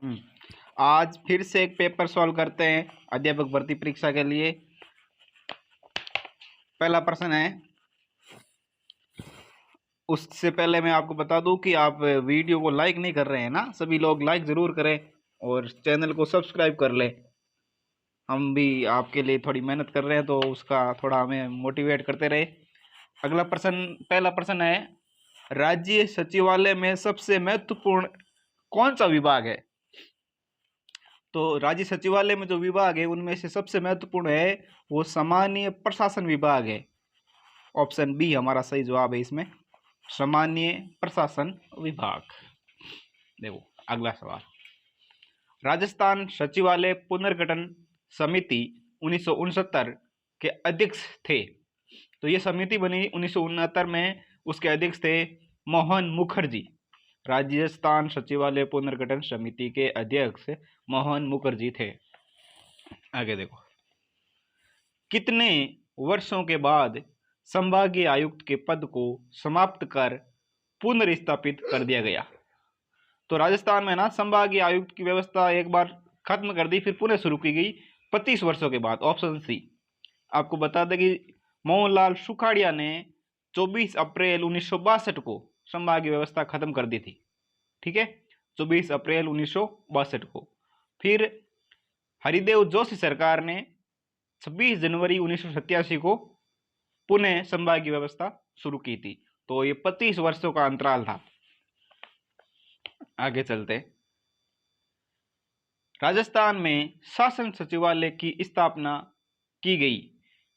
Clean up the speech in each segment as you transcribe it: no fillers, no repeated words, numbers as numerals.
हम्म, आज फिर से एक पेपर सॉल्व करते हैं अध्यापक भर्ती परीक्षा के लिए। पहला प्रश्न है। उससे पहले मैं आपको बता दूं कि आप वीडियो को लाइक नहीं कर रहे हैं ना। सभी लोग लाइक जरूर करें और चैनल को सब्सक्राइब कर लें। हम भी आपके लिए थोड़ी मेहनत कर रहे हैं तो उसका थोड़ा हमें मोटिवेट करते रहे। अगला प्रश्न, पहला प्रश्न है, राज्य सचिवालय में सबसे महत्वपूर्ण कौन सा विभाग है? तो राज्य सचिवालय में जो विभाग है उनमें से सबसे महत्वपूर्ण है वो सामान्य प्रशासन विभाग है। ऑप्शन बी हमारा सही जवाब है इसमें, सामान्य प्रशासन विभाग। देखो अगला सवाल, राजस्थान सचिवालय पुनर्गठन समिति 1969 के अध्यक्ष थे। तो ये समिति बनी 1969 में, उसके अध्यक्ष थे मोहन मुखर्जी। राजस्थान सचिवालय पुनर्गठन समिति के अध्यक्ष मोहन मुखर्जी थे। आगे देखो, कितने वर्षों के बाद संभागीय आयुक्त के पद को समाप्त कर पुनर्स्थापित कर दिया गया? तो राजस्थान में ना संभागीय आयुक्त की व्यवस्था एक बार खत्म कर दी, फिर पुनः शुरू की गई 25 वर्षों के बाद। Option C. आपको बता दें कि मोहनलाल सुखाड़िया ने 24 अप्रैल 1962 को संभागीय व्यवस्था खत्म कर दी थी। ठीक है, 24 अप्रैल 1962 को। फिर हरिदेव जोशी सरकार ने 26 जनवरी 1987 को पुनः संभागीय व्यवस्था शुरू की थी। तो ये 25 वर्षों का अंतराल था। आगे चलते, राजस्थान में शासन सचिवालय की स्थापना की गई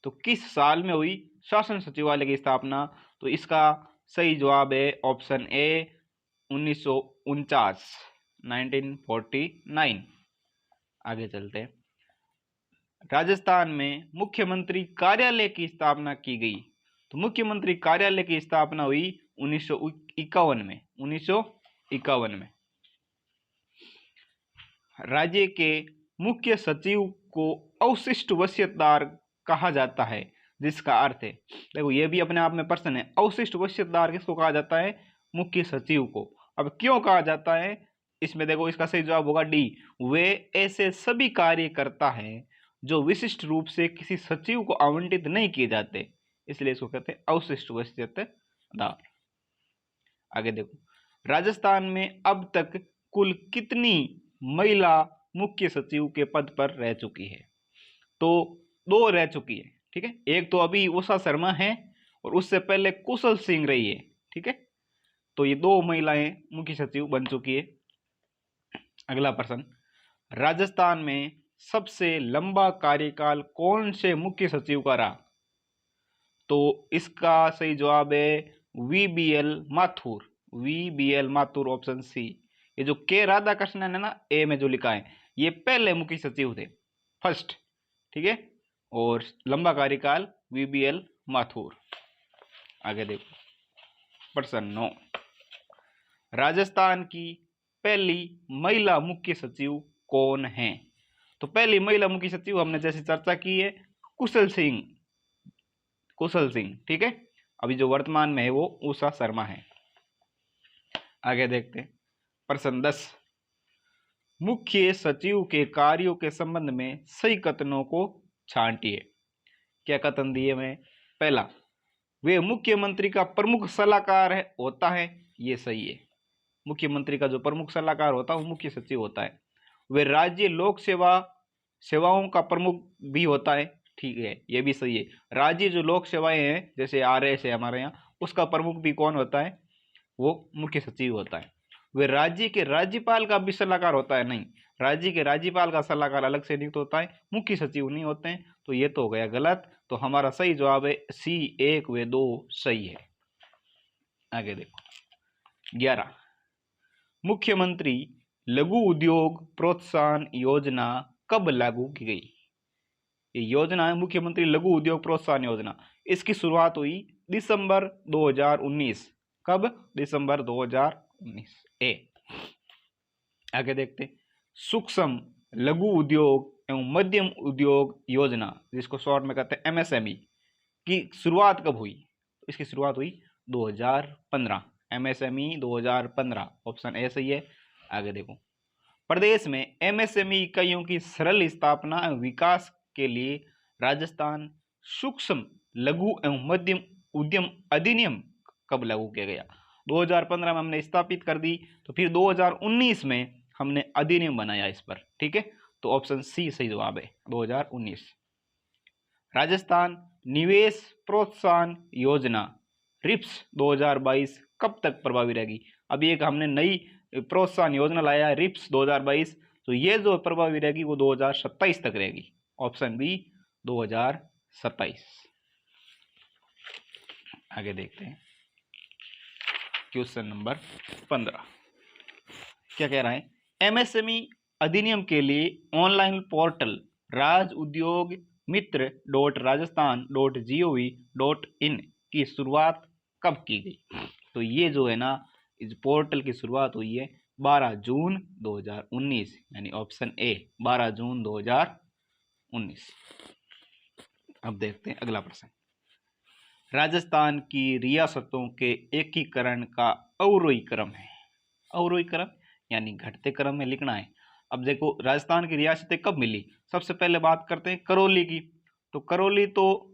तो किस साल में हुई शासन सचिवालय की स्थापना? तो इसका सही जवाब है ऑप्शन ए 1949, 1949। आगे चलते हैं, राजस्थान में मुख्यमंत्री कार्यालय की स्थापना की गई तो मुख्यमंत्री कार्यालय की स्थापना हुई 1951 में। 1951 में। राज्य के मुख्य सचिव को अवशिष्ट वसीयतदार कहा जाता है, जिसका अर्थ है, देखो ये भी अपने आप में प्रश्न है, अवशिष्ट वसीयतदार किसको कहा जाता है? मुख्य सचिव को। अब क्यों कहा जाता है इसमें देखो, इसका सही जवाब होगा डी, वे ऐसे सभी कार्य करता है जो विशिष्ट रूप से किसी सचिव को आवंटित नहीं किए जाते, इसलिए इसको कहते हैं अवशिष्ट वसीयतदार। आगे देखो, राजस्थान में अब तक कुल कितनी महिला मुख्य सचिव के पद पर रह चुकी है? तो दो रह चुकी है। ठीक है, एक तो अभी उषा शर्मा है और उससे पहले कुशल सिंह रही है। ठीक है, तो ये दो महिलाएं मुख्य सचिव बन चुकी है। अगला प्रश्न, राजस्थान में सबसे लंबा कार्यकाल कौन से मुख्य सचिव का रहा? तो इसका सही जवाब है VBL Mathur. VBL Mathur, option C. ये जो के राधाकृष्णन है ना, ए में जो लिखा है, ये पहले मुख्य सचिव थे, फर्स्ट। ठीक है, और लंबा कार्यकाल वीबीएल माथुर। आगे देखो, प्रश्न 9, राजस्थान की पहली महिला मुख्य सचिव कौन है? तो पहली महिला मुख्य सचिव हमने जैसे चर्चा की है, कुशल सिंह। कुशल सिंह। ठीक है, अभी जो वर्तमान में है वो उषा शर्मा है। आगे देखते हैं, प्रश्न 10, मुख्य सचिव के कार्यों के संबंध में सही कथनों को छांटिए। क्या कथन दिए मैं? पहला, वे मुख्यमंत्री का प्रमुख सलाहकार होता है, ये सही है। मुख्यमंत्री का जो प्रमुख सलाहकार होता है वो मुख्य सचिव होता है। वे राज्य लोक सेवाओं का प्रमुख भी होता है, ठीक है, ये भी सही है। राज्य जो लोक सेवाएं हैं जैसे आरएस है हमारे यहाँ, उसका प्रमुख भी कौन होता है? वो मुख्य सचिव होता है। वे राज्य के राज्यपाल का भी सलाहकार होता है? नहीं, राज्य के राज्यपाल का सलाहकार अलग से नियुक्त होता है, मुख्य सचिव नहीं होते हैं। तो ये तो हो गया गलत, तो हमारा सही जवाब है सी 1 व 2 सही है। आगे देखो, 11, मुख्यमंत्री लघु उद्योग प्रोत्साहन योजना कब लागू की गई? ये योजना है मुख्यमंत्री लघु उद्योग प्रोत्साहन योजना। इसकी शुरुआत हुई दिसंबर 2019। कब? दिसंबर 2019। ए। आगे देखते, सूक्ष्म लघु उद्योग एवं मध्यम उद्योग योजना, जिसको शॉर्ट में कहते हैं एमएसएमई, की शुरुआत कब हुई? इसकी शुरुआत हुई 2015। एमएसएमई 2015, ऑप्शन ए सही है। आगे देखो, प्रदेश में एमएसएमई इकाइयों की सरल स्थापना एवं विकास के लिए राजस्थान सूक्ष्म लघु एवं मध्यम उद्यम अधिनियम कब लागू किया गया? 2015 में हमने स्थापित कर दी, तो फिर 2019 में हमने अधिनियम बनाया इस पर। ठीक है, तो ऑप्शन सी सही जवाब है, 2019। राजस्थान निवेश प्रोत्साहन योजना रिप्स 2022 कब तक प्रभावी रहेगी? अभी एक हमने नई प्रोत्साहन योजना लाया है रिप्स 2022, तो ये जो प्रभावी रहेगी वो 2027 तक रहेगी। Option B 2027। आगे देखते हैं क्वेश्चन नंबर 15 क्या कह रहा है? एमएसएमई अधिनियम के लिए ऑनलाइन पोर्टल राज उद्योग मित्र .rajasthan.gov.in की शुरुआत कब की गई? तो ये जो है ना, इस पोर्टल की शुरुआत हुई है 12 जून 2019, यानी ऑप्शन ए 12 जून 2019। अब देखते हैं अगला प्रश्न। राजस्थान की रियासतों के एकीकरण का अवरोही क्रम है। अवरोही क्रम यानी घटते क्रम में लिखना है। अब देखो राजस्थान की रियासतें कब मिली? सबसे पहले बात करते हैं करौली की। तो करौली तो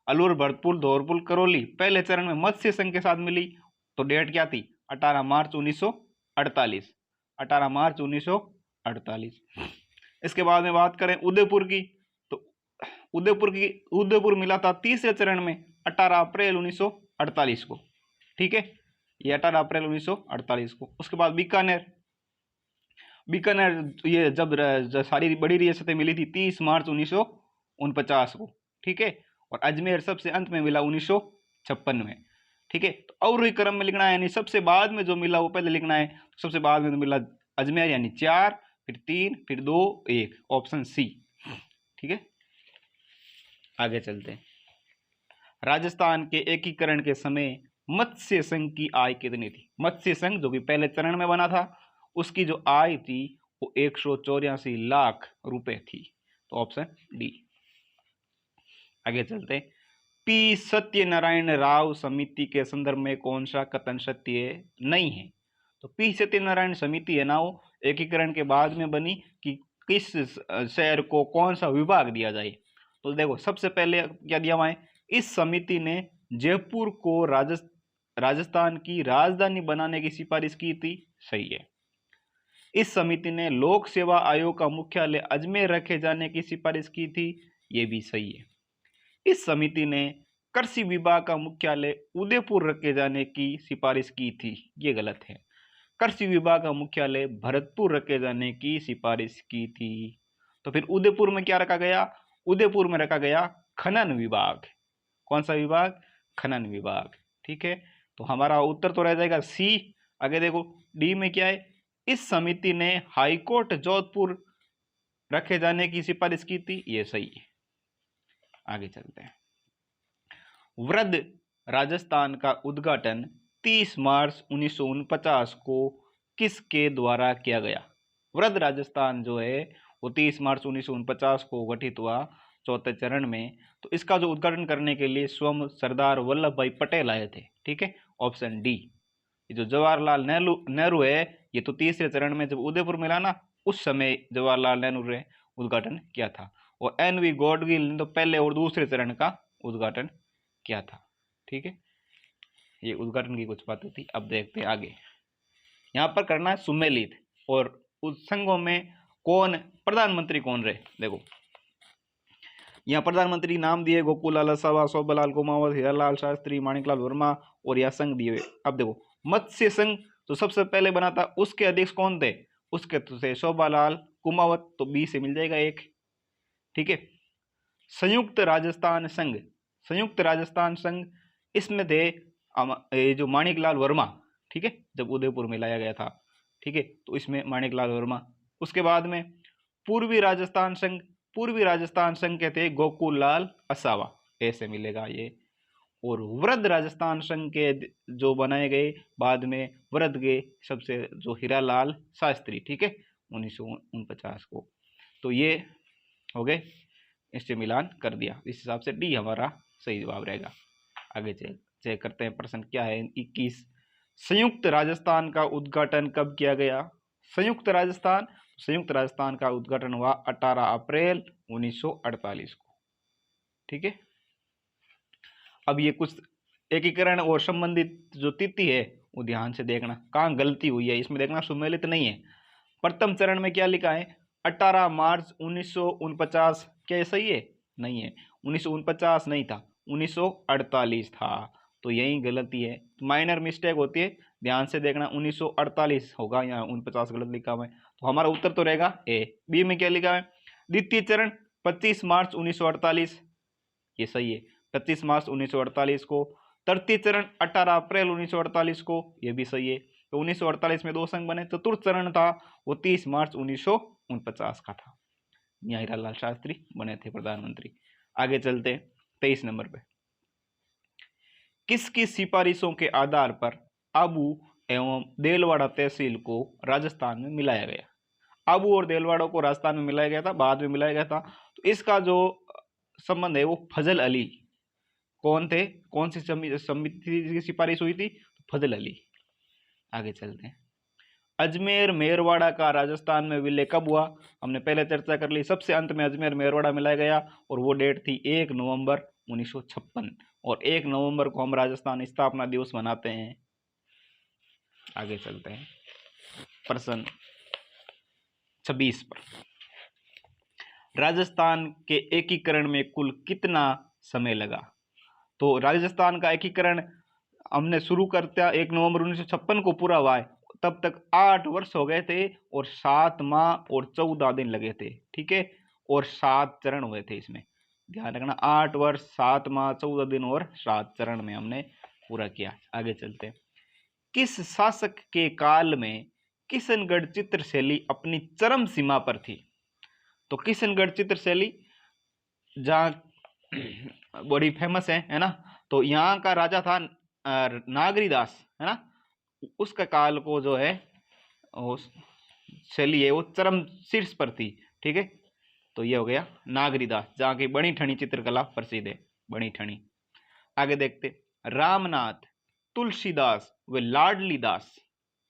अलवर भरतपुर धौरपुर करौली पहले चरण में मत्स्य संघ के साथ मिली, तो डेट क्या थी? 18 मार्च 1948। 18 मार्च 1948। इसके बाद में बात करें उदयपुर की, तो उदयपुर मिला था तीसरे चरण में 18 अप्रैल 1948 को। ठीक है, ये 18 अप्रैल 1948 को। उसके बाद बीकानेर ये जब सारी बड़ी रियासतें मिली थी 30 मार्च 1949 को। ठीक है, और अजमेर सबसे अंत में मिला 1956 में। ठीक है, तो अवरोही क्रम में लिखना है, यानी सबसे बाद में जो मिला वो पहले लिखना है। सबसे बाद में तो मिला अजमेर, यानी 4, फिर 3, फिर 2, 1, ऑप्शन सी। ठीक है, आगे चलते हैं। राजस्थान के एकीकरण के समय मत्स्य संघ की आय कितनी थी? मत्स्य संघ जो कि पहले चरण में बना था, उसकी जो आय थी वो 184 लाख रुपए थी, तो ऑप्शन डी। आगे चलते हैं। पी सत्यनारायण राव समिति के संदर्भ में कौन सा कथन सत्य नहीं है? तो पी सत्यनारायण समिति है ना, वो एकीकरण के बाद में बनी कि किस शहर को कौन सा विभाग दिया जाए। तो देखो सबसे पहले क्या दिया हुआ है, इस समिति ने जयपुर को राजस्थान की राजधानी बनाने की सिफारिश की थी, सही है। इस समिति ने लोक सेवा आयोग का मुख्यालय अजमेर रखे जाने की सिफारिश की थी, ये भी सही है। इस समिति ने कृषि विभाग का मुख्यालय उदयपुर रखे जाने की सिफारिश की थी, ये गलत है। कृषि विभाग का मुख्यालय भरतपुर रखे जाने की सिफारिश की थी। तो फिर उदयपुर में क्या रखा गया? उदयपुर में रखा गया खनन विभाग। कौन सा विभाग? खनन विभाग। ठीक है, तो हमारा उत्तर तो रह जाएगा सी। आगे देखो डी में क्या है, इस समिति ने हाईकोर्ट जोधपुर रखे जाने की सिफारिश की थी, ये सही है। आगे चलते हैं। वृद्ध राजस्थान का उद्घाटन 30 मार्च 1949 को किसके द्वारा किया गया? वृद्ध राजस्थान जो है वो 30 मार्च 1949 को गठित हुआ चौथे चरण में। तो इसका जो उद्घाटन करने के लिए स्वयं सरदार वल्लभ भाई पटेल आए थे। ठीक है, ऑप्शन डी। ये जो जवाहरलाल नेहरू है, ये तो तीसरे चरण में जब उदयपुर मिला ना, उस समय जवाहरलाल नेहरू ने उद्घाटन किया था। और एन.वी. गॉडगिल ने तो पहले और दूसरे चरण का उद्घाटन किया था। ठीक है, ये उद्घाटन की कुछ बातें थी। अब देखते हैं आगे। यहाँ पर करना है सुमेलित, और उस संघों में कौन प्रधानमंत्री कौन रहे? देखो यहाँ प्रधानमंत्री नाम दिए गोकुललाल असावा, शोभालाल कुमावत, हीरालाल शास्त्री, माणिकलाल वर्मा, और यह संघ दिए। अब देखो मत्स्य संघ तो सबसे पहले बना था, उसके अध्यक्ष कौन थे? उसके तो थे शोभालाल कुमावत, तो बी से मिल जाएगा एक। ठीक है, संयुक्त राजस्थान संघ, संयुक्त राजस्थान संघ इसमें थे जो माणिकलाल वर्मा। ठीक है, जब उदयपुर में लाया गया था। ठीक है, तो इसमें माणिकलाल वर्मा। उसके बाद में पूर्वी राजस्थान संघ, पूर्वी राजस्थान संघ के थे गोकुललाल असावा, ऐसे मिलेगा ये। और वृद्ध राजस्थान संघ के जो बनाए गए बाद में वृद्ध के सबसे जो हीरालाल शास्त्री। ठीक है, 1949 को। तो ये हो गए, इससे मिलान कर दिया। इस हिसाब से डी हमारा सही जवाब रहेगा। आगे चेक करते हैं प्रश्न क्या है 21। संयुक्त राजस्थान का उद्घाटन कब किया गया? संयुक्त राजस्थान का उद्घाटन हुआ 18 अप्रैल 1948 को। ठीक है, अब ये कुछ एकीकरण और संबंधित जो तिथि है वो ध्यान से देखना, कहाँ गलती हुई है इसमें देखना, सुमेलित नहीं है। प्रथम चरण में क्या लिखा है, 18 मार्च 1949, क्या ये सही है? नहीं है, 1949 नहीं था, 1948 था, तो यही गलती है, माइनर मिस्टेक होती है, ध्यान से देखना, 1948 होगा, यहाँ 49 गलत लिखा हुआ है, तो हमारा उत्तर तो रहेगा ए। बी में क्या लिखा है, द्वितीय चरण 25 मार्च 1948, ये सही है, 25 मार्च 1948 को। तृतीय चरण 18 अप्रैल 1948 को, ये भी सही है, तो 1948 में 2 संघ बने। चतुर्थ चरण था वो 30 मार्च 1949 का था, यहाँ हीरालाल शास्त्री बने थे प्रधानमंत्री। आगे चलते 23 नंबर पे, किसकी सिफारिशों के आधार पर आबू एवं देलवाड़ा तहसील को राजस्थान में मिलाया गया? आबू और देलवाड़ा को राजस्थान में मिलाया गया था, बाद में मिलाया गया था, तो इसका जो संबंध है वो फजल अली, कौन थे, कौन सी समिति की सिफारिश हुई थी, फजल अली। आगे चलते हैं, अजमेर मेरवाड़ा का राजस्थान में विलय कब हुआ? हमने पहले चर्चा कर ली, सबसे अंत में अजमेर मेरवाड़ा मिलाया गया और वो डेट थी 1 नवंबर 1956, और 1 नवंबर को हम राजस्थान स्थापना दिवस मनाते हैं। आगे चलते हैं प्रश्न 26 पर, राजस्थान के एकीकरण में कुल कितना समय लगा? तो राजस्थान का एकीकरण हमने शुरू करते 1 नवंबर 1956 को पूरा हुआ है, तब तक 8 वर्ष हो गए थे और 7 माह और 14 दिन लगे थे। ठीक है, और 7 चरण हुए थे, इसमें ध्यान रखना, 8 वर्ष 7 माह 14 दिन और 7 चरण में हमने पूरा किया। आगे चलते हैं, किस शासक के काल में किशनगढ़ चित्रशैली अपनी चरम सीमा पर थी? तो किशनगढ़ चित्रशैली जहाँ बड़ी फेमस है ना, तो यहाँ का राजा था नागरीदास, है ना, उसका काल को जो है शैली है वो चरम शीर्ष पर थी। ठीक है, तो ये हो गया नागरीदास, जहाँ की बड़ी ठनी चित्रकला प्रसिद्ध है, बड़ी ठनी। आगे देखते, रामनाथ, तुलसीदास व लाडली दास,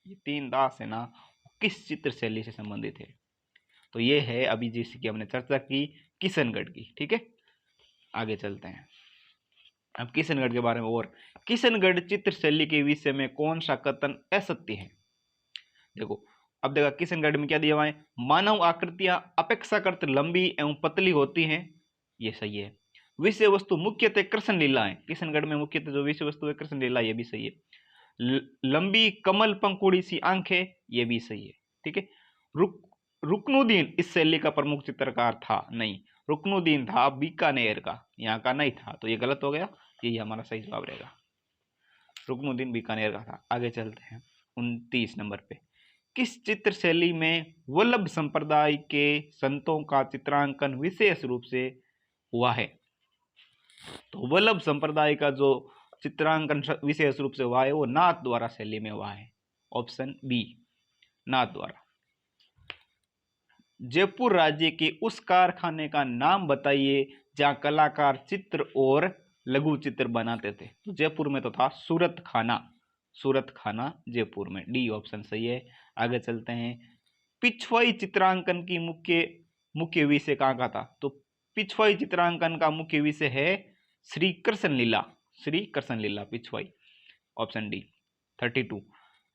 ये 3 दास है ना, किस चित्र शैली से संबंधित है? तो ये है अभी जिसकी हमने चर्चा की, किशनगढ़ की। ठीक है, आगे चलते हैं, अब किशनगढ़ के बारे में, और किशनगढ़ चित्र शैली के विषय में कौन सा कथन असत्य है? देखो, अब देखा किशनगढ़ में क्या दिया हुआ है, मानव आकृतियां अपेक्षाकृत लंबी एवं पतली होती हैं, ये सही है। विषय वस्तु मुख्यतः कृष्ण लीला है, किशनगढ़ में मुख्यतः जो विषय वस्तु है कृष्ण लीला, ये भी सही है। लंबी कमल पंखुड़ी सी आंखें, ये भी सही है। ठीक है, रुकनुद्दीन इस शैली का प्रमुख चित्रकार था, नहीं, रुकनुद्दीन था बीकानेर का, यहाँ का नहीं था, तो ये गलत हो गया, यही हमारा सही जवाब रहेगा, रुकनुद्दीन बीकानेर का था। आगे चलते हैं 29 नंबर पे, किस चित्र शैली में वल्लभ संप्रदाय के संतों का चित्रांकन विशेष रूप से हुआ है? तो वल्लभ संप्रदाय का जो चित्रांकन विशेष रूप से हुआ है वो नाथ द्वारा शैली में हुआ है, ऑप्शन बी, नाथ द्वारा। जयपुर राज्य के उस कारखाने का नाम बताइए जहां कलाकार चित्र और लघु चित्र बनाते थे? तो जयपुर में तो था सूरत खाना, सूरत खाना जयपुर में, डी ऑप्शन सही है। आगे चलते हैं, पिछवाई चित्रांकन की मुख्य विषय कहाँ का था? तो पिछवाई चित्रांकन का मुख्य विषय है श्री कृष्ण लीला, श्री कृष्ण लीला पिछवाई, ऑप्शन डी। 32,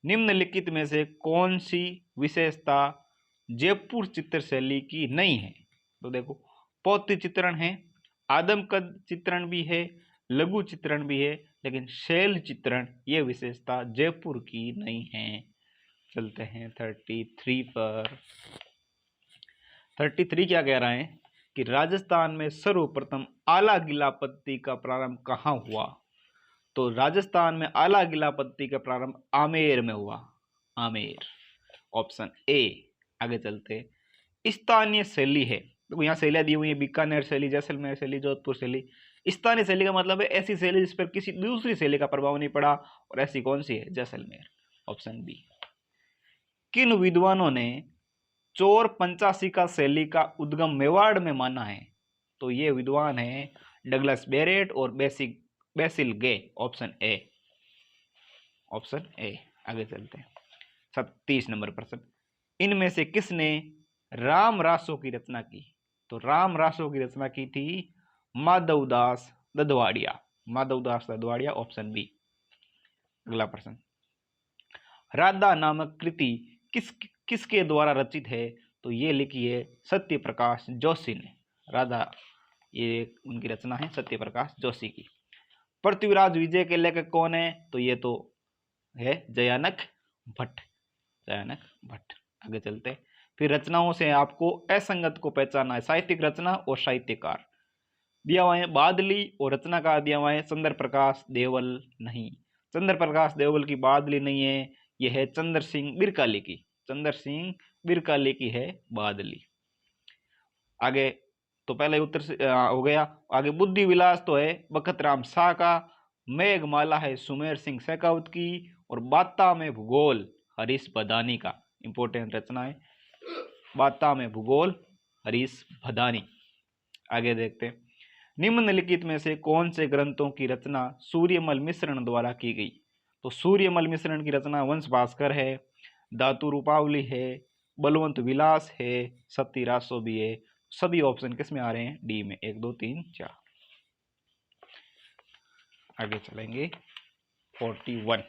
निम्नलिखित में से कौन सी विशेषता जयपुर चित्र शैली की नहीं है? तो देखो, पौत्य चित्रण है, आदमकद चित्रण भी है, लघु चित्रण भी है, लेकिन शैल चित्रण ये विशेषता जयपुर की नहीं है। चलते हैं 33 पर। 33 क्या कह रहा है कि राजस्थान में सर्वप्रथम आला गिलापत्ती का प्रारंभ कहाँ हुआ? तो राजस्थान में आला गिलापत्ती का प्रारंभ आमेर में हुआ, आमेर, ऑप्शन ए। आगे चलते, स्थानीय शैली है, देखो यहाँ शैलियां दी हुई है, बीकानेर शैली, जैसलमेर शैली, जोधपुर शैली। स्थानीय शैली का मतलब है ऐसी शैली जिस पर किसी दूसरी शैली का प्रभाव नहीं पड़ा, और ऐसी कौन सी है? Jaisalmer, option B. किन विद्वानों ने चोर पंचासी का शैली का उद्गम मेवाड़ में माना है? तो ये विद्वान है डगलस बेरेट और Basil Gay, option A, option A. आगे चलते हैं 37 नंबर प्रश्न, इनमें से किसने राम रासों की रचना की? तो राम रासों की रचना की थी माधवदास ददवाड़िया। Madhavdas Dadwadiya, option B. अगला प्रश्न, राधा नामक कृति किसके द्वारा रचित है? तो ये लिखी है सत्य प्रकाश जोशी ने। राधा, ये उनकी रचना है सत्य प्रकाश जोशी की। पृथ्वीराज विजय के लेखक कौन है? तो ये तो है जयानक भट्ट। जयानक भट्ट। आगे चलते, फिर रचनाओं से आपको असंगत को पहचानना है। साहित्यिक रचना और साहित्यकार दिया हुआ है बादली, और रचनाकार दिया हुआ है चंद्र प्रकाश देवल। नहीं, चंद्र प्रकाश देवल की बादली नहीं है, यह है चंद्र सिंह बिरकाली की। चंद्र सिंह बिरकाली की है बादली। आगे तो पहले उत्तर से हो गया। आगे बुद्धि विलास तो है बखत राम शाह का। मेघमाला है सुमेर सिंह शेखावत की। और बाता में भूगोल हरीश भदानी का। इंपोर्टेंट रचना है बाता में भूगोल हरीश भदानी। आगे देखते हैं, निम्नलिखित में से कौन से ग्रंथों की रचना सूर्यमल मिश्रण द्वारा की गई? तो सूर्यमल मिश्रण की रचना वंश भास्कर है, धातु रूपावली है, बलवंत विलास है, सती रासो भी है। सभी ऑप्शन किस में आ रहे हैं? डी में। 1 2 3 4। आगे चलेंगे 41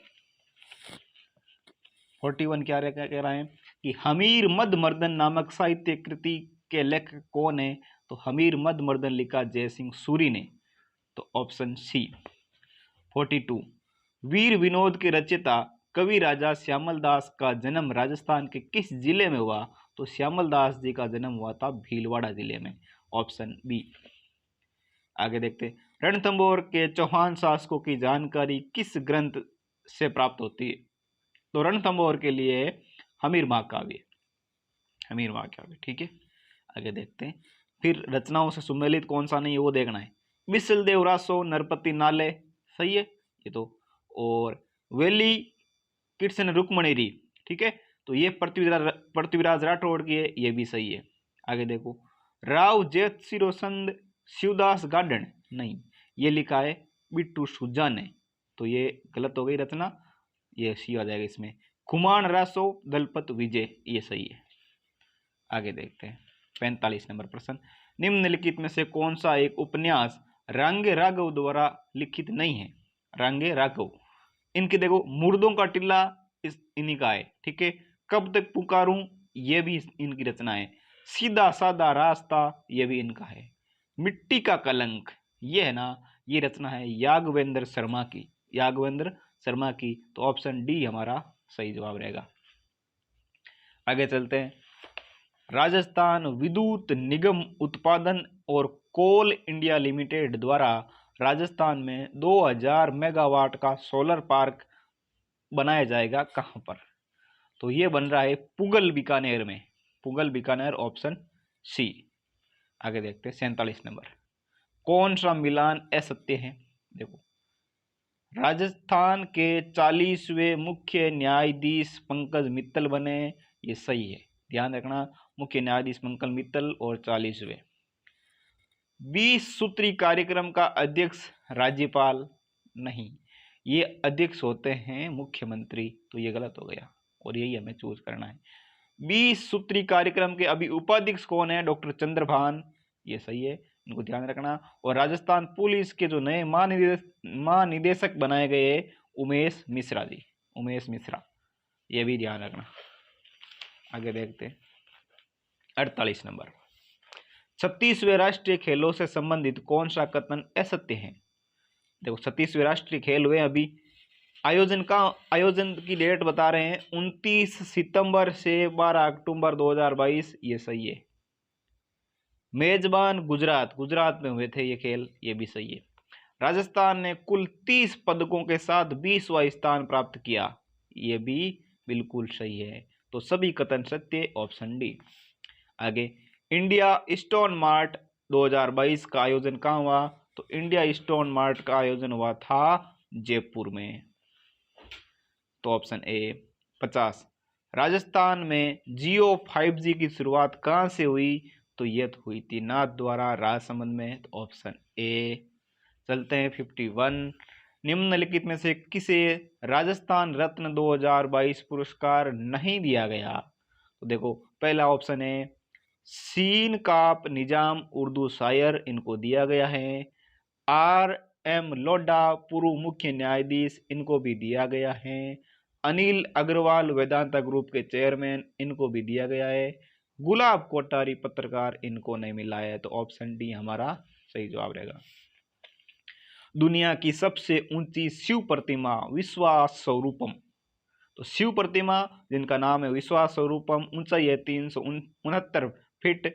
क्या कह रहा है कि हमीर मद मर्दन नामक साहित्य कृति के लेखक कौन है? तो हमीर मद मर्दन लिखा जयसिंह सूरी ने। तो ऑप्शन सी। 42 वीर विनोद के रचयिता कवि राजा श्यामल दास का जन्म राजस्थान के किस जिले में हुआ? तो श्यामल दास जी का जन्म हुआ था भीलवाड़ा जिले में। Option B. आगे देखते, रणथंभौर के चौहान शासकों की जानकारी किस ग्रंथ से प्राप्त होती है? तो रणथंभौर के लिए हमीर महाकाव्य। हमीर महाकाव्य, ठीक है। आगे देखते हैं, फिर रचनाओं से सुमेलित कौन सा नहीं है वो देखना है। बिसल देव रासो नरपति नाले, सही है ये तो। और वेली कृष्ण रुक्मणी, ठीक है, तो ये पृथ्वीराज राठौड़ की है, ये भी सही है। आगे देखो, राव जेठ सिरोसंद शिवदास गार्डन, नहीं, ये लिखा है बिट्टू सुजा ने, तो ये गलत हो गई रचना, ये सी आ जाएगा इसमें। खुमान रासो दलपत विजय, ये सही है। आगे देखते हैं 45 नंबर प्रश्न, निम्नलिखित में से कौन सा एक उपन्यास रांगे राघव द्वारा लिखित नहीं है? रांगे राघव, इनके देखो, मुर्दों का टिल्ला इन्हीं का है, ठीक है। कब तक पुकारूं, ये भी इनकी रचना है। सीधा साधा रास्ता, ये भी इनका है। मिट्टी का कलंक, ये है ना, ये रचना है यागवेंद्र शर्मा की। यागवेंद्र शर्मा की, तो ऑप्शन डी हमारा सही जवाब रहेगा। आगे चलते हैं, राजस्थान विद्युत निगम उत्पादन और कोल इंडिया लिमिटेड द्वारा राजस्थान में 2000 मेगावाट का सोलर पार्क बनाया जाएगा कहां पर? तो ये बन रहा है पुगल बीकानेर में। पुगल बीकानेर, ऑप्शन सी। आगे देखते हैं 47 नंबर, कौन सा मिलान असत्य है? देखो, राजस्थान के 40वें मुख्य न्यायाधीश पंकज मित्तल बने, ये सही है, ध्यान रखना, मुख्य न्यायाधीश पंकज मित्तल और 40वें। 20 सूत्री कार्यक्रम का अध्यक्ष राज्यपाल, नहीं, ये अध्यक्ष होते हैं मुख्यमंत्री, तो ये गलत हो गया और यही हमें चूज करना है। 20 सूत्री कार्यक्रम के अभी उपाध्यक्ष कौन है? डॉक्टर चंद्रभान, ये सही है, इनको ध्यान रखना। और राजस्थान पुलिस के जो नए महानिदेशक बनाए गए उमेश मिश्रा जी, उमेश मिश्रा, ये भी ध्यान रखना। आगे देखते हैं 48 नंबर, 36वें राष्ट्रीय खेलों से संबंधित कौन सा कथन असत्य है? देखो, 36वें राष्ट्रीय खेल हुए अभी, आयोजन की डेट बता रहे हैं 29 सितंबर से 12 अक्टूबर 2022, ये सही है। मेजबान गुजरात में हुए थे ये खेल, ये भी सही है। राजस्थान ने कुल 30 पदकों के साथ 20वां स्थान प्राप्त किया, ये भी बिल्कुल सही है, तो सभी कथन सत्य, ऑप्शन डी। आगे, इंडिया स्टोन मार्ट 2022 का आयोजन कहाँ हुआ? तो इंडिया स्टोन मार्ट का आयोजन हुआ था जयपुर में, तो ऑप्शन ए। 50, राजस्थान में जियो 5G की शुरुआत कहाँ से हुई? तो यह हुई थी नाथ द्वारा राजसमंद में, तो ऑप्शन ए। चलते हैं 51, निम्नलिखित में से किसे राजस्थान रत्न 2022 पुरस्कार नहीं दिया गया? तो देखो पहला ऑप्शन है सीन काप निजाम उर्दू शायर, इनको दिया गया है। आर एम लोढ़ा पूर्व मुख्य न्यायाधीश, इनको भी दिया गया है। अनिल अग्रवाल वेदांता ग्रुप के चेयरमैन, इनको भी दिया गया है। गुलाब कोठारी पत्रकार, इनको नहीं मिला है। तो ऑप्शन डी हमारा सही जवाब रहेगा। दुनिया की सबसे ऊंची शिव प्रतिमा विश्वास स्वरूपम, तो शिव प्रतिमा जिनका नाम है विश्वास स्वरूपम, ऊंचाई है 369 फीट,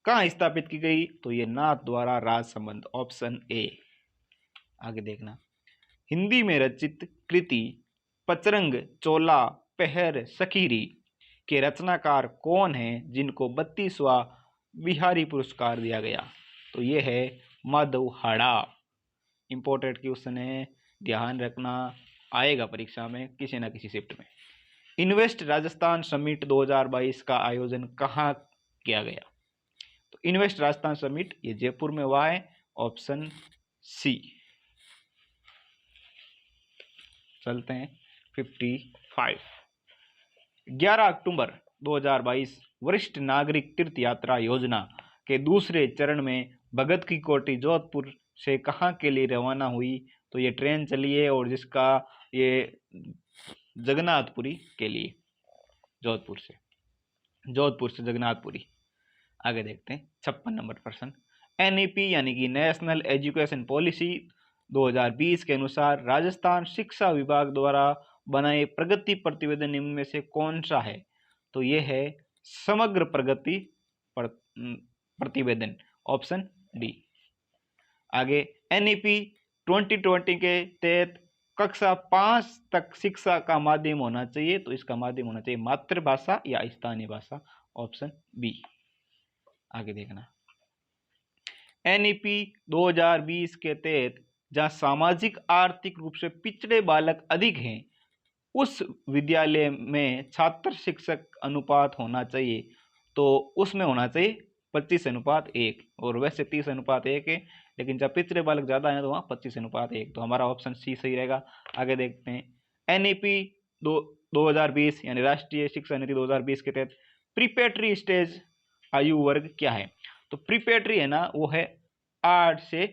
कहाँ स्थापित की गई? तो ये नाथ द्वारा राजसमंद, ऑप्शन ए। आगे देखना, हिंदी में रचित कृति पचरंग चोला पहर सखीरी के रचनाकार कौन है जिनको 32वां बिहारी पुरस्कार दिया गया? तो ये है माधव हाड़ा। इंपॉर्टेंट क्वेश्चन है, ध्यान रखना, आएगा परीक्षा में किसी न किसी शिफ्ट में। इन्वेस्ट राजस्थान समिट 2022 का आयोजन कहाँ किया गया? तो इन्वेस्ट राजस्थान समिट ये जयपुर में हुआ है, ऑप्शन सी। चलते हैं 55। 11 अक्टूबर 2022 वरिष्ठ नागरिक तीर्थ यात्रा योजना के दूसरे चरण में भगत की कोठी जोधपुर से कहाँ के लिए रवाना हुई? तो ये ट्रेन चली है और जिसका ये जगन्नाथपुरी के लिए, जोधपुर से जगन्नाथपुरी। आगे देखते हैं 56 नंबर प्रश्न। एनईपी यानी कि नेशनल एजुकेशन पॉलिसी 2020 के अनुसार राजस्थान शिक्षा विभाग द्वारा बनाए प्रगति प्रतिवेदन निम्न में से कौन सा है? तो ये है समग्र प्रगति प्रतिवेदन, ऑप्शन डी। आगे एनईपी 2020 के तहत कक्षा 5 तक शिक्षा का माध्यम होना चाहिए, तो इसका माध्यम होना चाहिए मातृभाषा या स्थानीय भाषा, ऑप्शन बी। आगे देखना, एनईपी 2020 के तहत जहां सामाजिक आर्थिक रूप से पिछड़े बालक अधिक हैं उस विद्यालय में छात्र शिक्षक अनुपात होना चाहिए, तो उसमें होना चाहिए 25:1, और वैसे 30:1 है, लेकिन जब पिछड़े बालक ज्यादा हैं तो वहाँ 25:1, तो हमारा ऑप्शन सी सही रहेगा। आगे देखते हैं, एनईपी 2020 यानी राष्ट्रीय शिक्षा नीति 2020 के तहत प्रीपेटरी स्टेज आयु वर्ग क्या है? तो प्रीपेटरी है ना, वो है 8 से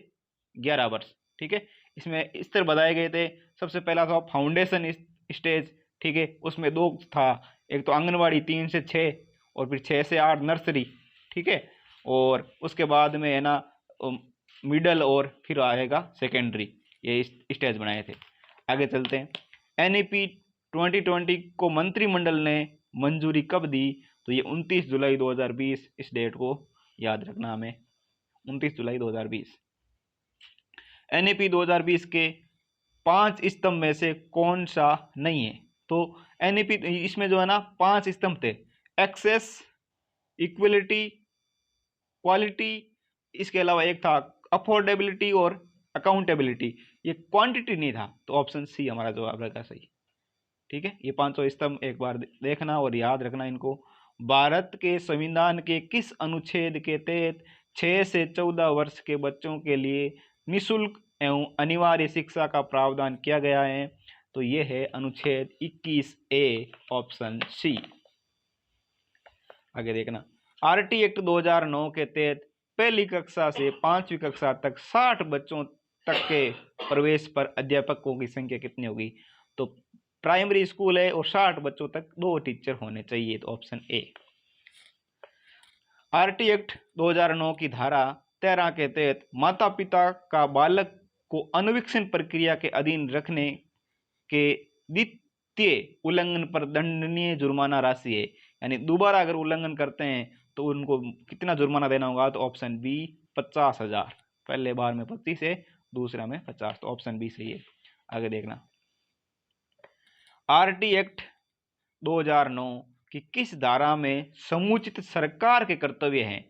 11 वर्ष, ठीक है। इसमें स्तर बताए गए थे, सबसे पहला था फाउंडेशन स्टेज, ठीक है, उसमें 2 था, एक तो आंगनवाड़ी 3 से 6 और फिर 6 से 8 नर्सरी, ठीक है, और उसके बाद में है ना मिडल और फिर आएगा सेकेंडरी, ये स्टेज बनाए थे। आगे चलते हैं, एनईपी 2020 को मंत्रिमंडल ने मंजूरी कब दी? तो ये 29 जुलाई 2020, इस डेट को याद रखना हमें, 29 जुलाई 2020। एनईपी 2020 के 5 स्तंभ में से कौन सा नहीं है? तो एनईपी इसमें जो है ना 5 स्तंभ थे, एक्सेस, इक्वलिटी, क्वालिटी, इसके अलावा एक था अफोर्डेबिलिटी और अकाउंटेबिलिटी, ये क्वांटिटी नहीं था, तो ऑप्शन सी हमारा जवाब रहेगा सही, ठीक है। ये 500 स्तंभ एक बार देखना और याद रखना इनको। भारत के संविधान के किस अनुच्छेद के तहत 6 से 14 वर्ष के बच्चों के लिए निःशुल्क एवं अनिवार्य शिक्षा का प्रावधान किया गया है? तो यह है अनुच्छेद 21A, ऑप्शन सी। आगे देखना, आरटी एक्ट 2009 के तहत पहली कक्षा से 5वीं कक्षा तक 60 बच्चों तक के प्रवेश पर अध्यापकों की संख्या कितनी होगी? तो प्राइमरी स्कूल है और 60 बच्चों तक 2 टीचर होने चाहिए, तो ऑप्शन ए। आरटी एक्ट 2009 की धारा 13 के तहत माता पिता का बालक को अनुवीक्षण प्रक्रिया के अधीन रखने के द्वितीय उल्लंघन पर दंडनीय जुर्माना राशि है, यानी दोबारा अगर उल्लंघन करते हैं तो उनको कितना जुर्माना देना होगा? तो ऑप्शन बी 50,000, पहले बार में 25 है, दूसरा में 50, तो ऑप्शन बी सही है। आगे देखना, आरटी एक्ट 2009 की किस धारा में समुचित सरकार के कर्तव्य हैं?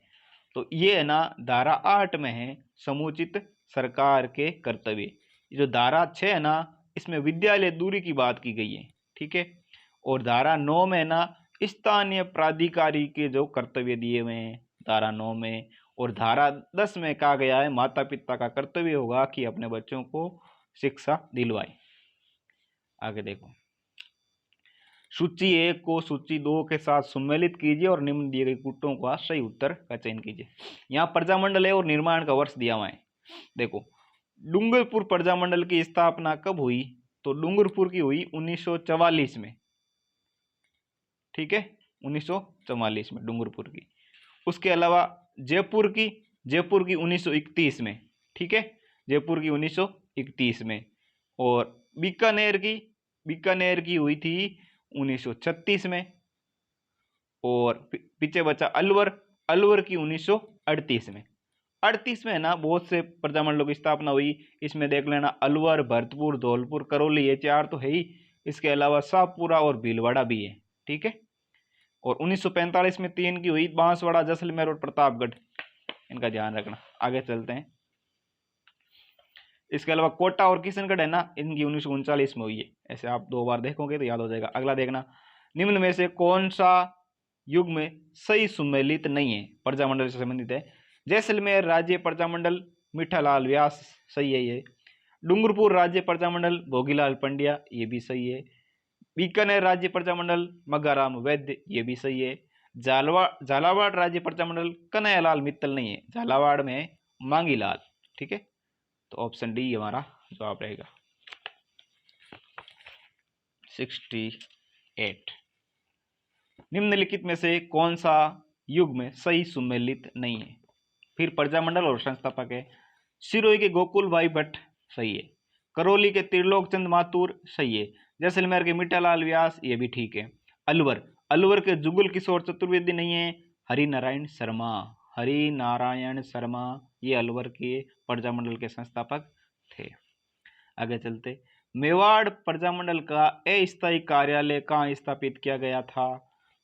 तो ये है ना धारा 8 में है समुचित सरकार के कर्तव्य। जो धारा 6 है ना, इसमें विद्यालय दूरी की बात की गई है, ठीक है, और धारा 9 में ना स्थानीय प्राधिकारी के जो कर्तव्य दिए हुए हैं धारा 9 में, और धारा 10 में कहा गया है माता पिता का कर्तव्य होगा कि अपने बच्चों को शिक्षा दिलवाए। आगे देखो, सूची 1 को सूची 2 के साथ सम्मिलित कीजिए और निम्न दिए गए कूटों का सही उत्तर का चयन कीजिए। यहाँ प्रजामंडल है और निर्माण का वर्ष दिया हुआ है। देखो, डूंगरपुर प्रजामंडल की स्थापना कब हुई? तो डूंगरपुर की हुई 1944 में। ठीक है, 1944 में डूंगरपुर की। उसके अलावा जयपुर की 1931 में। ठीक है, जयपुर की 1931 में। और बीकानेर की हुई थी 1936 में। और पीछे बचा अलवर की 1938 में। 38 में है ना, बहुत से प्रजामंडलों की स्थापना हुई। इसमें देख लेना, अलवर, भरतपुर, धौलपुर, करौली, ये 4 तो है ही। इसके अलावा शाहपुरा और भीलवाड़ा भी है। ठीक है, और 1945 में 3 की हुई, बांसवाड़ा, जैसलमेर और प्रतापगढ़। इनका ध्यान रखना। आगे चलते हैं। इसके अलावा कोटा और किशनगढ़ है ना, इनकी 1939 में हुई है। ऐसे आप 2 बार देखोगे तो याद हो जाएगा। अगला देखना, निम्न में से कौन सा युग में सही सुमेलित नहीं है, प्रजामंडल से संबंधित है? जैसलमेर राज्य प्रजामंडल मीठालाल व्यास, सही है ये। डूंगरपुर राज्य प्रजामंडल भोगीलाल पंड्या, ये भी सही है। बीकानेर राज्य प्रजामंडल मग्गाराम वैद्य, ये भी सही है। झालावाड़ राज्य प्रजामंडल कन्हैयालाल मित्तल नहीं है, झालावाड़ में मांगीलाल। ठीक है, तो ऑप्शन डी हमारा जवाब रहेगा। 68। निम्नलिखित में से कौन सा युग में सही सुमेलित नहीं है? फिर प्रजामंडल और संस्थापक है। सिरोही के गोकुल भाई भट्ट, सही है। करौली के त्रिलोक चंद माथुर, सही है। जैसलमेर के मीठालाल व्यास, ये भी ठीक है। अलवर के जुगल किशोर चतुर्वेदी नहीं है, हरिनारायण शर्मा, ये अलवर के प्रजामंडल के संस्थापक थे। आगे चलते, मेवाड़ प्रजामंडल का अस्थायी कार्यालय कहाँ स्थापित किया गया था?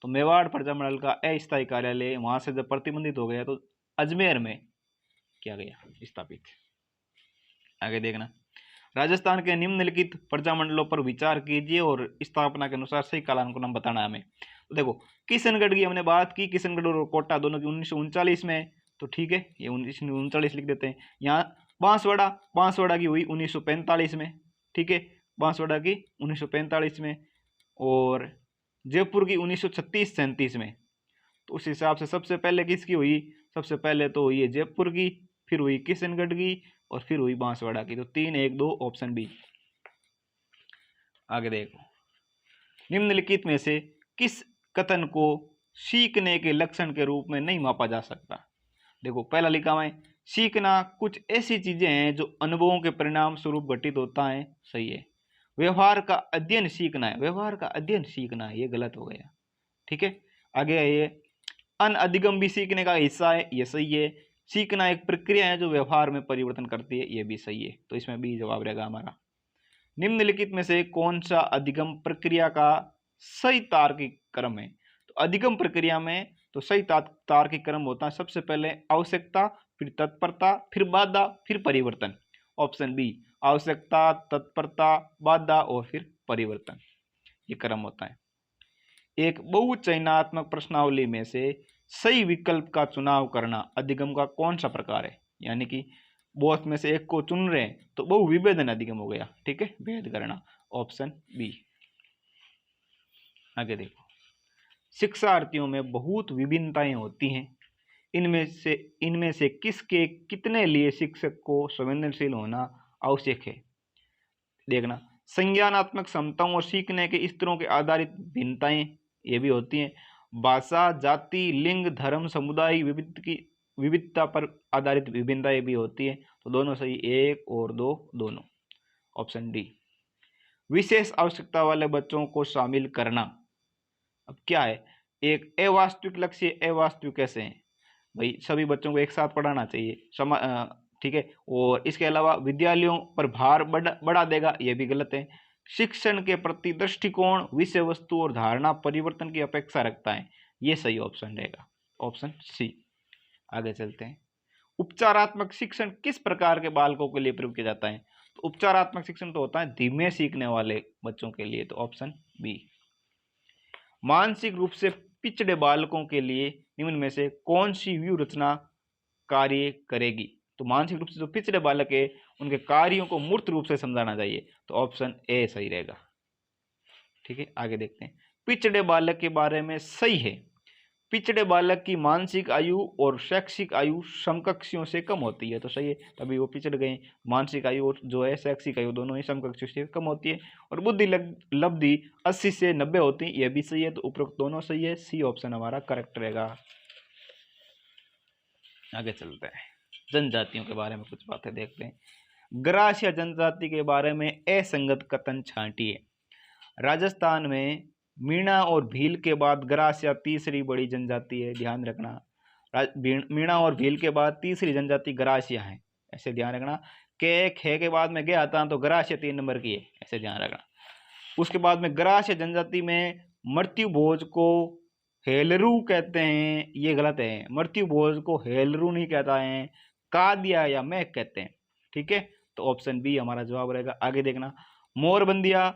तो मेवाड़ प्रजामंडल का अस्थायी कार्यालय वहां से जब प्रतिबंधित हो गया तो अजमेर में किया गया स्थापित। आगे देखना, राजस्थान के निम्नलिखित प्रजामंडलों पर विचार कीजिए और स्थापना के अनुसार सही कालांक को नाम बताना हमें। तो देखो, किशनगढ़ की हमने बात की, किशनगढ़ और कोटा दोनों की 1939 में, तो ठीक है, ये 1939 लिख देते हैं। यहाँ बांसवाड़ा की हुई 1945 में। ठीक है, बांसवाड़ा की 1945 में। और जयपुर की 1936-37 में। तो उस हिसाब से सबसे पहले किसकी हुई? सबसे पहले तो हुई है जयपुर की, फिर हुई किशनगढ़ की, और फिर हुई बांसवाड़ा की। तो 3, 1, 2 ऑप्शन बी। आगे देखो, निम्नलिखित में से किस कथन को सीखने के लक्षण के रूप में नहीं मापा जा सकता? देखो, पहला लिखा हुआ है, सीखना कुछ ऐसी चीजें हैं जो अनुभवों के परिणाम स्वरूप घटित होता है, सही है। व्यवहार का अध्ययन सीखना है, ये गलत हो गया। ठीक है, आगे है ये अनअधिगम भी सीखने का हिस्सा है, ये सही है। सीखना एक प्रक्रिया है जो व्यवहार में परिवर्तन करती है, ये भी सही है। तो इसमें भी जवाब रहेगा हमारा। निम्नलिखित में से कौन सा अधिगम प्रक्रिया का सही तार्किक क्रम है? तो अधिगम प्रक्रिया में तो सही तार्किक क्रम होता है, सबसे पहले आवश्यकता, फिर तत्परता, फिर बाधा, फिर परिवर्तन। ऑप्शन बी, आवश्यकता, तत्परता, बाधा और फिर परिवर्तन, ये क्रम होता है। एक बहुचयनात्मक प्रश्नावली में से सही विकल्प का चुनाव करना अधिगम का कौन सा प्रकार है? यानी कि बहुत में से एक को चुन रहे हैं तो बहुविभेदन अधिगम हो गया। ठीक है, भेद करना, ऑप्शन बी। आगे देखो, शिक्षार्थियों में बहुत विभिन्नताएं होती हैं, इनमें से किसके कितने लिए शिक्षक को संवेदनशील होना आवश्यक है? देखना, संज्ञानात्मक क्षमताओं और सीखने के स्तरों के आधारित भिन्नताएं, ये भी होती हैं। भाषा, जाति, लिंग, धर्म, समुदाय विविधता पर आधारित विभिन्नताएं भी होती है। तो दोनों सही, 1 और 2 दोनों, ऑप्शन डी। विशेष आवश्यकता वाले बच्चों को शामिल करना, अब क्या है, एक अवास्तविक लक्ष्य। अवास्तविक कैसे है भाई? सभी बच्चों को एक साथ पढ़ाना चाहिए, ठीक है। और इसके अलावा विद्यालयों पर भार बढ़ा देगा, यह भी गलत है। शिक्षण के प्रति दृष्टिकोण, विषय वस्तु और धारणा परिवर्तन की अपेक्षा रखता है, ये सही ऑप्शन रहेगा, ऑप्शन सी। आगे चलते हैं, उपचारात्मक शिक्षण किस प्रकार के बालकों के लिए प्रयोग किया जाता है? तो उपचारात्मक शिक्षण तो होता है धीमे सीखने वाले बच्चों के लिए, तो ऑप्शन बी। मानसिक रूप से पिछड़े बालकों के लिए निम्न में से कौन सी व्यू रचना कार्य करेगी? तो मानसिक रूप से जो पिछड़े बालक है उनके कार्यों को मूर्त रूप से समझाना चाहिए, तो ऑप्शन ए सही रहेगा। ठीक है, आगे देखते हैं, पिछड़े बालक के बारे में सही है। पिछड़े बालक की मानसिक आयु और शैक्षिक आयु समकक्षियों से कम होती है, तो सही है, तभी वो पिछड़ गए। मानसिक आयु और जो है शैक्षिक आयु दोनों ही समकक्षियों से कम होती है। और बुद्धि लब्धि 80 से 90 होती है, यह भी सही है। तो उपरोक्त दोनों सही है, सी ऑप्शन हमारा करेक्ट रहेगा। आगे चलते हैं, जनजातियों के बारे में कुछ बातें देखते हैं। ग्रासिया जनजाति के बारे में असंगत कथन छांटिए। राजस्थान में मीणा और भील के बाद ग्रासिया तीसरी बड़ी जनजाति है, ध्यान रखना। मीणा और भील के बाद तीसरी जनजाति ग्रासिया है, ऐसे ध्यान रखना। के खे के बाद में गया था तो ग्रासिया 3 नंबर की है, ऐसे ध्यान रखना। उसके बाद में ग्रासिया जनजाति में मृत्यु भोज को हेलरू कहते हैं, ये गलत है। मृत्यु भोज को हेलरू नहीं कहता है, कादिया या मैक कहते हैं, ठीक है। तो ऑप्शन बी हमारा जवाब रहेगा। आगे देखना, मोरबंदिया,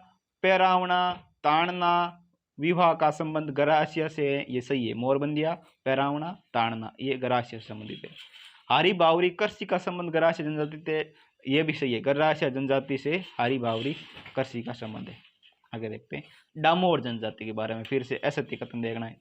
पैरावना, ताड़ना, विवाह का संबंध ग्रासिया से है, ये सही है। मोरबंदिया, पैरावना, ताड़ना ये ग्रासिया से संबंधित है। हारी बावरी कृषि का संबंध ग्रासिया जनजाति से, ये भी सही है। ग्रासिया जनजाति से हारी बावरी कृषि का संबंध है। आगे देखते हैं डामोर जनजाति के बारे में, फिर से असत्य कथन देखना है।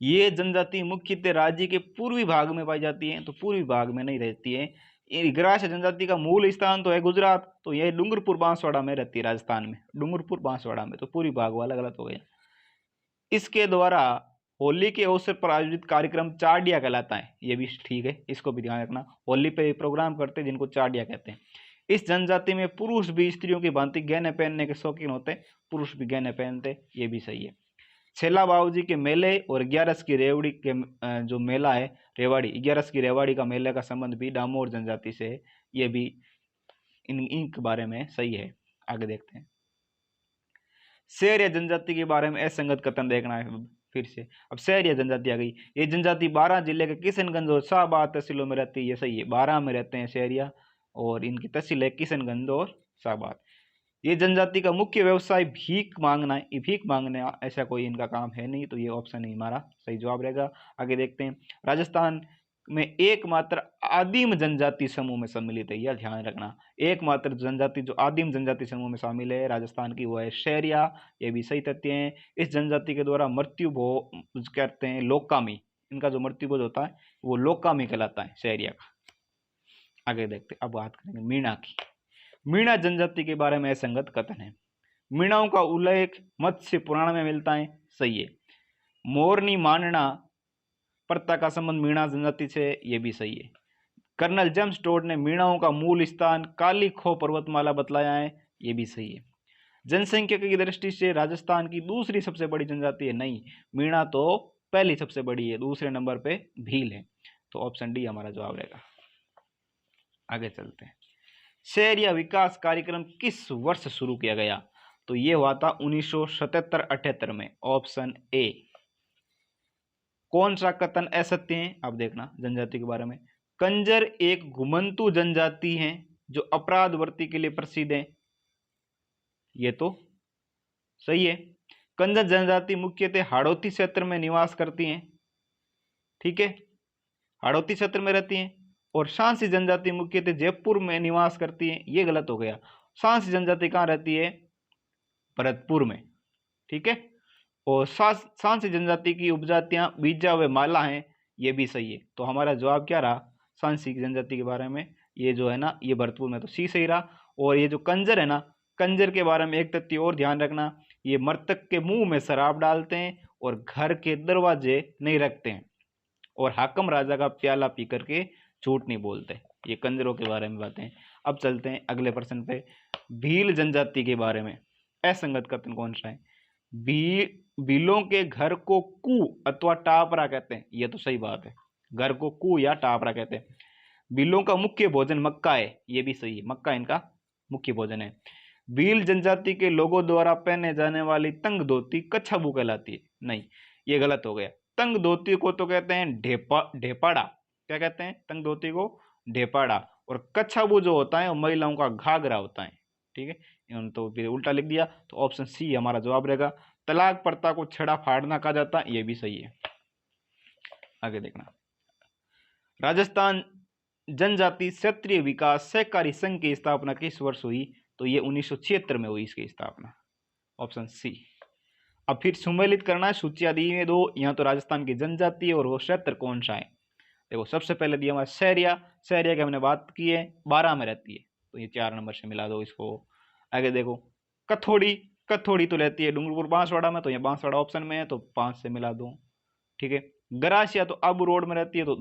ये जनजाति मुख्यतः राज्य के पूर्वी भाग में पाई जाती है, तो पूर्वी भाग में नहीं रहती है। ग्रासिया जनजाति का मूल स्थान तो है गुजरात, तो यह डूंगरपुर बांसवाड़ा में रहती है, राजस्थान में डूंगरपुर बांसवाड़ा में, तो पूर्वी भाग वाला गलत हो गया। इसके द्वारा होली के अवसर पर आयोजित कार्यक्रम चाड़िया कहलाता है, ये भी ठीक है, इसको भी ध्यान रखना। होली पे प्रोग्राम करते हैं जिनको चाड़िया कहते हैं। इस जनजाति में पुरुष भी स्त्रियों की भांति गहने पहनने के शौकीन होते हैं, पुरुष भी गहने पहनते, ये भी सही है। छेला बाबूजी के मेले और 11 की रेवड़ी के जो मेला है रेवाड़ी, 11 की रेवाड़ी का मेले का संबंध भी डामोर जनजाति से है, ये भी इनके बारे में सही है। आगे देखते हैं, शहरिया जनजाति के बारे में असंगत कथन देखना है फिर से। अब शहरिया जनजाति आ गई। ये जनजाति 12 जिले के किशनगंज और शाहबाद तहसीलों में रहती है, ये सही है। 12 में रहते हैं शहरिया और इनकी तहसील है किशनगंज और शाहबाद। ये जनजाति का मुख्य व्यवसाय भीख मांगना है, भीख मांगना ऐसा कोई इनका काम है नहीं, तो ये ऑप्शन ही हमारा सही जवाब रहेगा। आगे देखते हैं, राजस्थान में एकमात्र आदिम जनजाति समूह में सम्मिलित है, यह ध्यान रखना। एकमात्र जनजाति जो आदिम जनजाति समूह में शामिल है राजस्थान की, वो है शहरिया, ये भी सही तथ्य है। इस जनजाति के द्वारा मृत्यु भोज कहते हैं लोकामी, इनका जो मृत्यु भोज होता है वो लोकामी कहलाता है शहरिया का। आगे देखते हैं, अब बात करेंगे मीणा की। मीणा जनजाति के बारे में असंगत कथन है। मीणाओं का उल्लेख मत्स्य पुराण में मिलता है, सही है। मोरनी मानना प्रथा का संबंध मीणा जनजाति से, ये भी सही है। कर्नल जेम्स टोड ने मीणाओं का मूल स्थान काली खो पर्वतमाला बतलाया है, ये भी सही है। जनसंख्या की दृष्टि से राजस्थान की दूसरी सबसे बड़ी जनजाति है, नहीं, मीणा तो पहली सबसे बड़ी है, दूसरे नंबर पे भील है, तो ऑप्शन डी हमारा जवाब रहेगा। आगे चलते हैं, शहरिया विकास कार्यक्रम किस वर्ष शुरू किया गया? तो ये हुआ था 1977-78 में, ऑप्शन ए। कौन सा कथन असत्य है? अब देखना जनजाति के बारे में। कंजर एक घुमंतु जनजाति है जो अपराध वृत्ति के लिए प्रसिद्ध है, ये तो सही है। कंजर जनजाति मुख्यतः हाड़ौती क्षेत्र में निवास करती है, ठीक है, हाड़ौती क्षेत्र में रहती है। और सांसी जनजाति मुख्यतः जयपुर में निवास करती है, ये गलत हो गया। सांसी जनजाति कहाँ रहती है? भरतपुर में, ठीक है। और सांसी जनजाति की उपजातियां बीजा व माला हैं, ये भी सही है। तो हमारा जवाब क्या रहा सांसी जनजाति के बारे में? ये जो है ना, ये भरतपुर में, तो सी सही रहा। और ये जो कंजर है ना, कंजर के बारे में एक तथ्य और ध्यान रखना, ये मृतक के मुंह में शराब डालते हैं और घर के दरवाजे नहीं रखते हैं, और हाकम राजा का प्याला पी करके झूठ नहीं बोलते। ये कंजरों के बारे में बातें। अब चलते हैं अगले प्रश्न पे, भील जनजाति के बारे में असंगत कथन कौन सा है? भीलों के घर को कू अथवा टापरा कहते हैं, ये तो सही बात है, घर को कू या टापरा कहते हैं। भीलों का मुख्य भोजन मक्का है, ये भी सही है, मक्का इनका मुख्य भोजन है। भील जनजाति के लोगों द्वारा पहने जाने वाली तंग धोती कच्छाबू कहलाती है, नहीं, ये गलत हो गया। तंग धोती को तो कहते हैं ढेपाड़ा, क्या कहते हैं? तंग धोती को ढेपाड़ा। और कच्छाबू जो होता है वो महिलाओं का घाघरा होता है, ठीक है, तो फिर उल्टा लिख दिया, तो ऑप्शन सी हमारा जवाब रहेगा। तलाक प्रथा को छेड़ा फाड़ना कहा जाता है, ये भी सही है। आगे देखना, राजस्थान जनजाति क्षत्रिय विकास सहकारी संघ की स्थापना किस वर्ष हुई? तो ये 1976 में हुई इसकी स्थापना, ऑप्शन सी। अब फिर सम्मिलित करना है, सूचियां दी है दो, यहाँ तो राजस्थान की जनजाति है और वो क्षेत्र कौन सा है। देखो सबसे पहले दिया हमारा सहरिया, सहरिया की हमने बात की है 12 में रहती है, तो ये 4 नंबर से मिला दो इसको। आगे देखो कथोड़ी, कथोड़ी तो रहती है डूंगरपुर बांसवाड़ा में, तो ये बांसवाड़ा ऑप्शन में है तो 5 से मिला दो। ठीक है, गरासिया तो आबू रोड में रहती है तो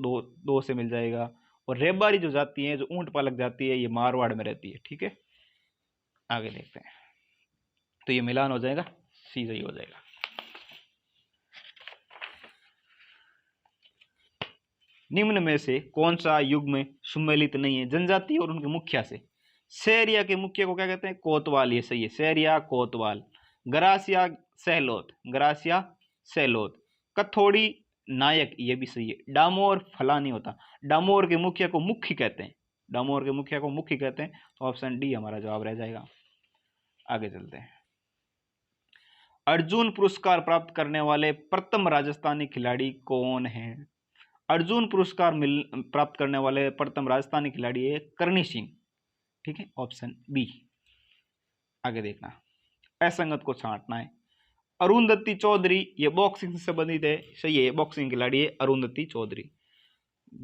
2 से मिल जाएगा। और रेबारी जो जाती है, जो ऊंट पालक जाती है, ये मारवाड़ में रहती है। ठीक है, आगे देखते हैं, तो ये मिलान हो जाएगा, सी सही हो जाएगा। निम्न में से कौन सा युग्म सम्मिलित नहीं है जनजाति और उनके मुखिया से। सहरिया के मुखिया को क्या कहते हैं, कोतवाल, ये सही है, सहरिया कोतवाल। गरासिया सहलोत, गरासिया सहलोत। कथोड़ी नायक, ये भी सही है। डामोर फलानी होता, डामोर के मुखिया को मुखी कहते हैं, डामोर के मुखिया को मुखी कहते हैं, तो ऑप्शन डी हमारा जवाब रह जाएगा। आगे चलते हैं, अर्जुन पुरस्कार प्राप्त करने वाले प्रथम राजस्थानी खिलाड़ी कौन है। अर्जुन पुरस्कार प्राप्त करने वाले प्रथम राजस्थानी खिलाड़ी है करणी सिंह। ठीक है, ऑप्शन बी। आगे देखना, असंगत को छांटना है। अरुंधति चौधरी, ये बॉक्सिंग से संबंधित है, सही है, बॉक्सिंग खिलाड़ी है अरुंधति चौधरी।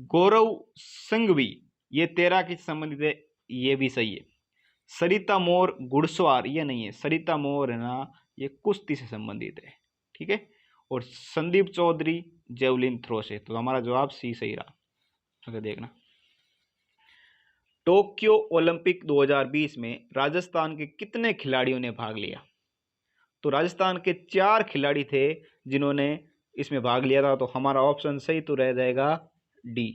गौरव संघवी, ये तैराकी से संबंधित है, ये भी सही है। सरिता मोर घुड़सवार, ये नहीं है, सरिता मोर है ना, ये कुश्ती से संबंधित है। ठीक है, और संदीप चौधरी जेवलिन थ्रो से, तो हमारा जवाब सी सही रहा। आगे देखना, टोक्यो ओलंपिक 2020 में राजस्थान के कितने खिलाड़ियों ने भाग लिया। तो राजस्थान के 4 खिलाड़ी थे जिन्होंने इसमें भाग लिया था, तो हमारा ऑप्शन सही तो रह जाएगा डी।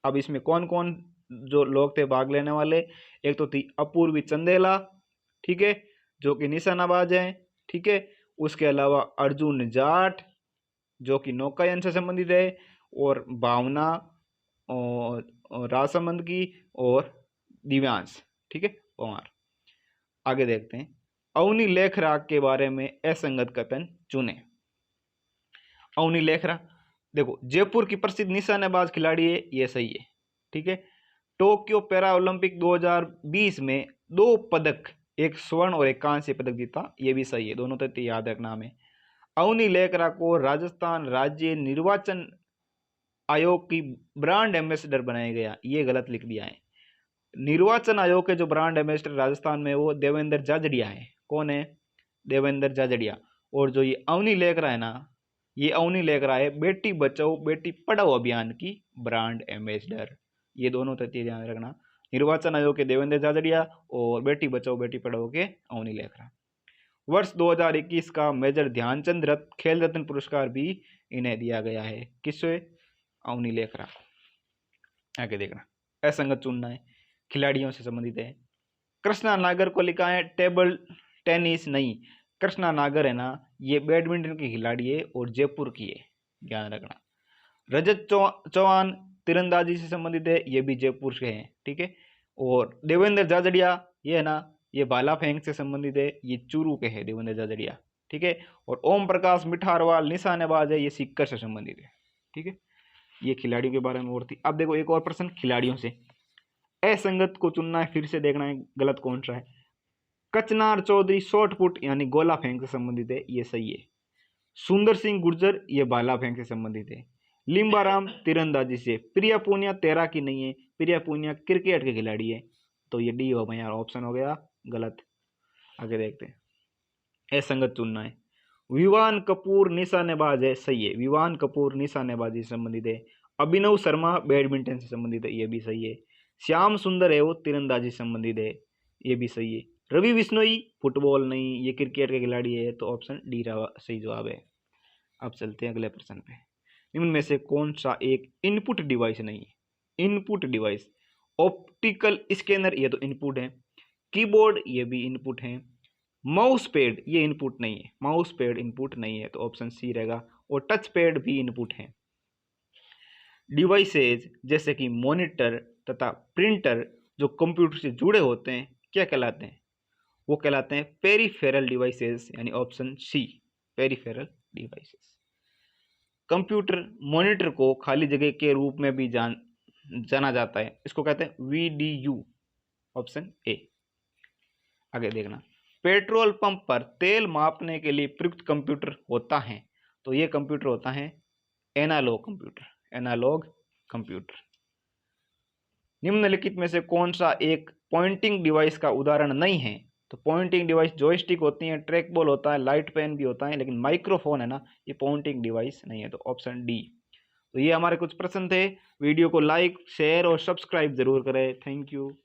अब इसमें कौन कौन जो लोग थे भाग लेने वाले, एक तो थी अपूर्वी चंदेला, ठीक है, जो कि निशानाबाज हैं। ठीक है, उसके अलावा अर्जुन जाट जो कि नौकायन से संबंधित है, और भावना और राजसमंद की, और दिव्यांश, ठीक है, पवार। आगे देखते हैं, अवनी लेखरा के बारे में असंगत कथन चुने। अवनी लेखरा, देखो जयपुर की प्रसिद्ध निशानेबाज खिलाड़ी है, ये सही है। ठीक है, टोक्यो पैरा ओलंपिक 2020 में 2 पदक, एक स्वर्ण और एक कांस्य पदक जीता, ये भी सही है, दोनों तथ्य याद रखना हमें। अवनी लेखरा को राजस्थान राज्य निर्वाचन आयोग की ब्रांड एम्बेसडर बनाया गया, ये गलत लिख दिया है। निर्वाचन आयोग के जो ब्रांड एम्बेसडर राजस्थान में वो देवेंद्र जाजड़िया है। कौन है, देवेंद्र जाजड़िया। और जो ये अवनी लेखरा है ना, ये अवनी लेखरा है बेटी बचाओ बेटी पढ़ाओ अभियान की ब्रांड एम्बेसडर। ये दोनों तथ्य ध्यान रखना, निर्वाचन आयोग के देवेंद्र जाजड़िया और बेटी बचाओ बेटी पढ़ाओ के अवनी लेखरा। वर्ष 2021 का मेजर ध्यानचंद खेल रत्न पुरस्कार भी इन्हें दिया गया है, किससे, अवनी लेखरा। आगे देखना, असंगत चुनना है, खिलाड़ियों से संबंधित है। कृष्णा नागर को लिखा है टेबल टेनिस, नहीं, कृष्णा नागर है ना, ये बैडमिंटन की खिलाड़ी है और जयपुर की है, ध्यान रखना। रजत चौहान तीरंदाजी से संबंधित है, ये भी जयपुर से है। ठीक है, और देवेंद्र जाजड़िया ये है ना, ये भाला फेंक से संबंधित है, ये चूरू के है देवेंद्र जाजड़िया। ठीक है, और ओम प्रकाश मिठारवाल निशानेबाज है, ये सीकर से संबंधित है। ठीक है, ये खिलाड़ियों के बारे में और थी। अब देखो एक और प्रश्न खिलाड़ियों से, असंगत को चुनना है, फिर से देखना है गलत कौन सा है। कचनार चौधरी शॉर्ट पुट यानी गोला फेंक से संबंधित है, ये सही है। सुंदर सिंह गुर्जर ये भाला फेंक से संबंधित है। लिम्बाराम तीरंदाजी से। प्रिया पूनिया तैराकी नहीं है, प्रिया पूनिया क्रिकेट के खिलाड़ी है, तो ये डी हो गया यार, ऑप्शन हो गया गलत। आगे देखते हैं, असंगत चुनना है। विवान कपूर निशानेबाज है, सही है, विवान कपूर निशानेबाजी से संबंधित है। अभिनव शर्मा बैडमिंटन से संबंधित है, ये भी सही है। श्याम सुंदर है वो तीरंदाजी से संबंधित है, ये भी सही है। रवि बिश्नोई फुटबॉल नहीं, ये क्रिकेट के खिलाड़ी है, तो ऑप्शन डी सही जवाब है। अब चलते हैं अगले प्रश्न पे, निम्न में से कौन सा एक इनपुट डिवाइस नहीं है। इनपुट डिवाइस, ऑप्टिकल स्कैनर ये तो इनपुट है, कीबोर्ड ये भी इनपुट है, माउस पैड ये इनपुट नहीं है, माउस पैड इनपुट नहीं है, तो ऑप्शन सी रहेगा। और टच पैड भी इनपुट है। डिवाइसेज जैसे कि मॉनिटर तथा प्रिंटर जो कंप्यूटर से जुड़े होते हैं क्या कहलाते हैं, वो कहलाते हैं पेरिफेरल डिवाइसेस, यानी option C peripheral devices. Computer monitor को खाली जगह के रूप में भी जाना जाता है, इसको कहते हैं VDU, ऑप्शन ए। आगे देखना, पेट्रोल पंप पर तेल मापने के लिए प्रयुक्त कंप्यूटर होता है? तो ये कंप्यूटर होता है एनालॉग कंप्यूटर। Analogue computer. निम्नलिखित में से कौन सा एक पॉइंटिंग डिवाइस का उदाहरण नहीं है? तो पॉइंटिंग डिवाइस जॉयस्टिक होती है, ट्रैक बॉल होता है, लाइट पेन भी होता है, लेकिन माइक्रोफोन है ना, ये पॉइंटिंग डिवाइस नहीं है। तो ऑप्शन डी। तो ये हमारे कुछ प्रश्न थे। वीडियो को लाइक, शेयर और सब्सक्राइब जरूर करें। Thank you.